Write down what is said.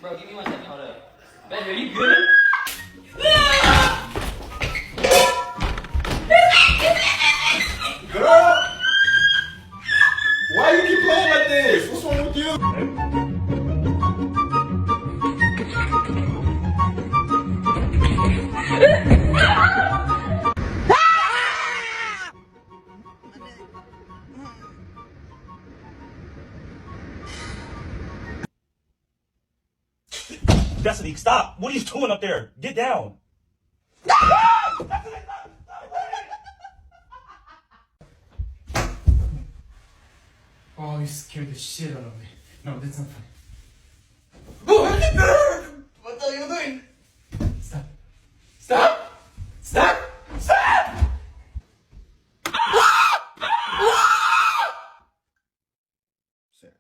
Bro, give me 1 second. Hold up. Ben, are you good? Girl! Why you keep playing like this? What's wrong with you? Destiny, stop. What are you doing up there? Get down. Oh, you scared the shit out of me. No, that's not funny. What are you doing? Stop. Stop! Stop! Stop! Sarah.